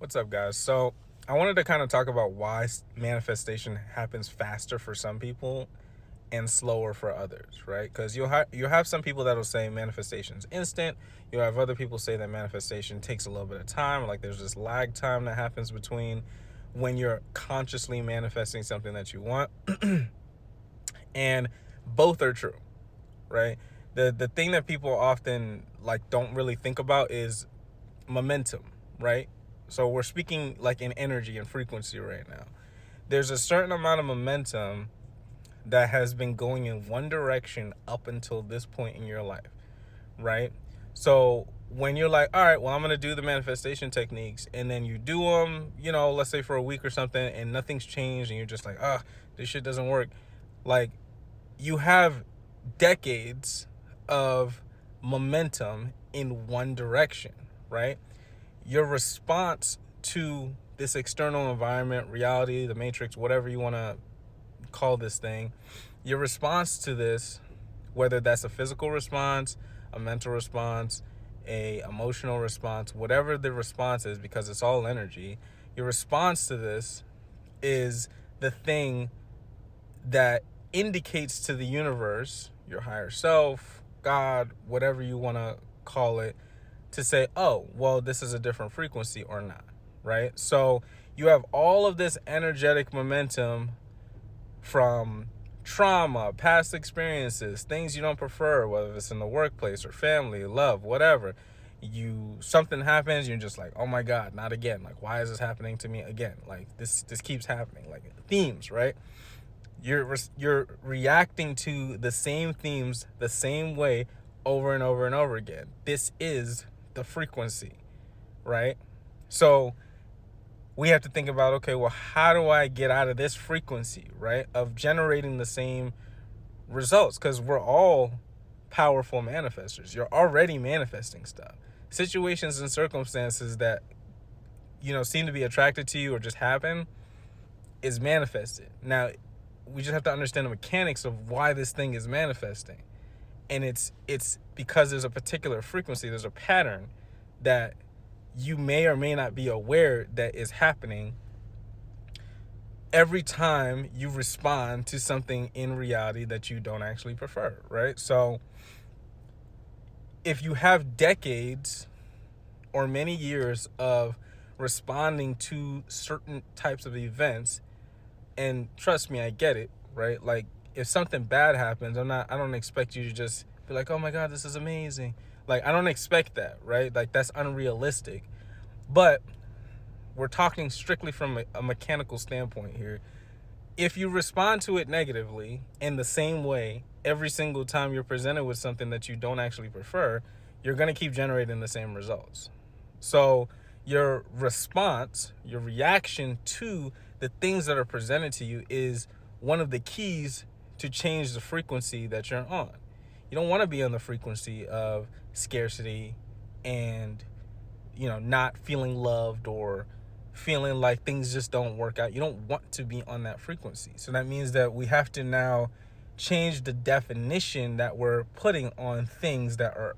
What's up, guys? So, I wanted to kind of talk about why manifestation happens faster for some people and slower for others, right? Because you'll have some people that'll say manifestation's instant. You'll have other people say that manifestation takes a little bit of time, like there's this lag time that happens between when you're consciously manifesting something that you want, and both are true, right? The thing that people often like don't really think about is momentum, right? So we're speaking like in energy and frequency right now. There's a certain amount of momentum that has been going in one direction up until this point in your life, right? So when you're like, all right, well, I'm going to do the manifestation techniques, and then you do them, let's say for a week or something, and nothing's changed, and you're just like, this shit doesn't work. Like, you have decades of momentum in one direction, right? Your response to this external environment, reality, the matrix, whatever you want to call this thing, your response to this, whether that's a physical response, a mental response, a emotional response, whatever the response is, because it's all energy, your response to this is the thing that indicates to the universe, your higher self, God, whatever you want to call it, to say, oh, well, this is a different frequency or not, right? So you have all of this energetic momentum from trauma, past experiences, things you don't prefer, whether it's in the workplace or family, love, whatever. Something happens, you're just like, oh my God, not again. Like, why is this happening to me again? Like, this keeps happening. Like, themes, right? You're reacting to the same themes the same way over and over and over again. This is the frequency, right? So we have to think about, okay, well, how do I get out of this frequency, right, of generating the same results? Because we're all powerful manifestors. You're already manifesting stuff. Situations and circumstances that, seem to be attracted to you or just happen is manifested. Now, we just have to understand the mechanics of why this thing is manifesting. And it's because there's a particular frequency, there's a pattern that you may or may not be aware that is happening every time you respond to something in reality that you don't actually prefer, right? So if you have decades or many years of responding to certain types of events, and trust me, I get it, right? Like, if something bad happens, I don't expect you to just be like, oh my God, this is amazing. Like, I don't expect that, right? Like, that's unrealistic. But we're talking strictly from a mechanical standpoint here. If you respond to it negatively in the same way every single time you're presented with something that you don't actually prefer, you're going to keep generating the same results. So your response, your reaction to the things that are presented to you is one of the keys to change the frequency that you're on. You don't want to be on the frequency of scarcity and, not feeling loved or feeling like things just don't work out. You don't want to be on that frequency. So that means that we have to now change the definition that we're putting on things that are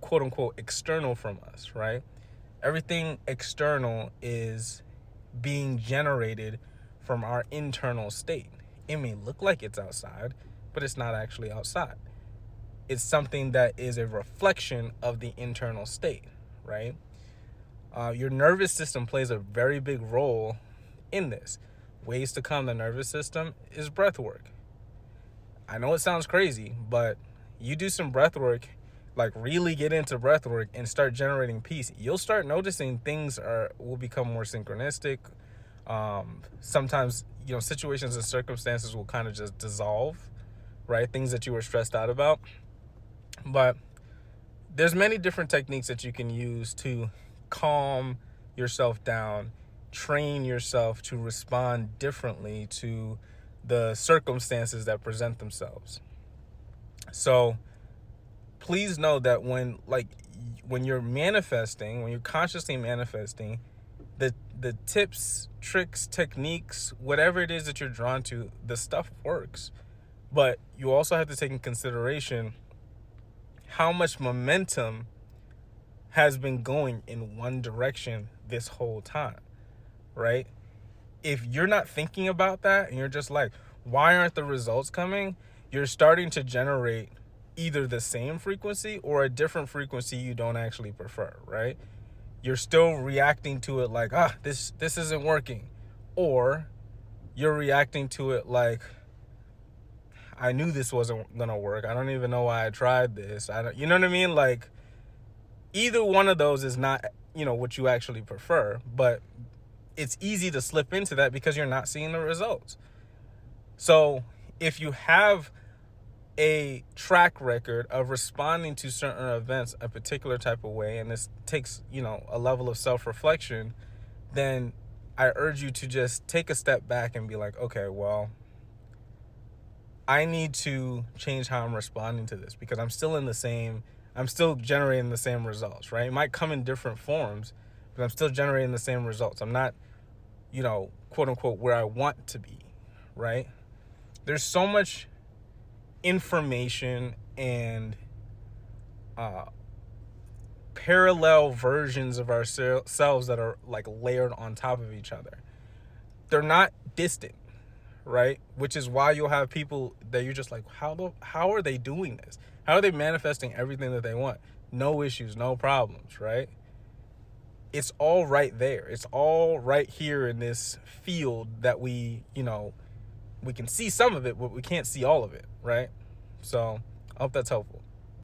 quote unquote external from us, right? Everything external is being generated from our internal state. It may look like it's outside, but it's not actually outside. It's something that is a reflection of the internal state, right? Your nervous system plays a very big role in this. Ways to calm the nervous system is breath work. I know it sounds crazy, but you do some breath work, like really get into breath work and start generating peace, you'll start noticing things will become more synchronistic. Sometimes, situations and circumstances will kind of just dissolve, right? Things that you were stressed out about. But there's many different techniques that you can use to calm yourself down, train yourself to respond differently to the circumstances that present themselves. So please know that when you're manifesting, when you're consciously manifesting, the tips, tricks, techniques, whatever it is that you're drawn to, the stuff works. But you also have to take in consideration how much momentum has been going in one direction this whole time, right? If you're not thinking about that and you're just like, why aren't the results coming? You're starting to generate either the same frequency or a different frequency you don't actually prefer, right? You're still reacting to it like, this isn't working. Or you're reacting to it like, I knew this wasn't gonna work. I don't even know why I tried this. You know what I mean? Like, either one of those is not, what you actually prefer, but it's easy to slip into that because you're not seeing the results. So if you have a track record of responding to certain events a particular type of way, and this takes, a level of self-reflection, then I urge you to just take a step back and be like, okay, well, I need to change how I'm responding to this because I'm still generating the same results, right? It might come in different forms, but I'm still generating the same results. I'm not, quote unquote, where I want to be, right? There's so much information and parallel versions of ourselves that are like layered on top of each other. They're not distant, right? Which is why you'll have people that you're just like, how are they doing this? How are they manifesting everything that they want? No issues, no problems, right? It's all right there. It's all right here in this field that we can see some of it, but we can't see all of it, right? So I hope that's helpful.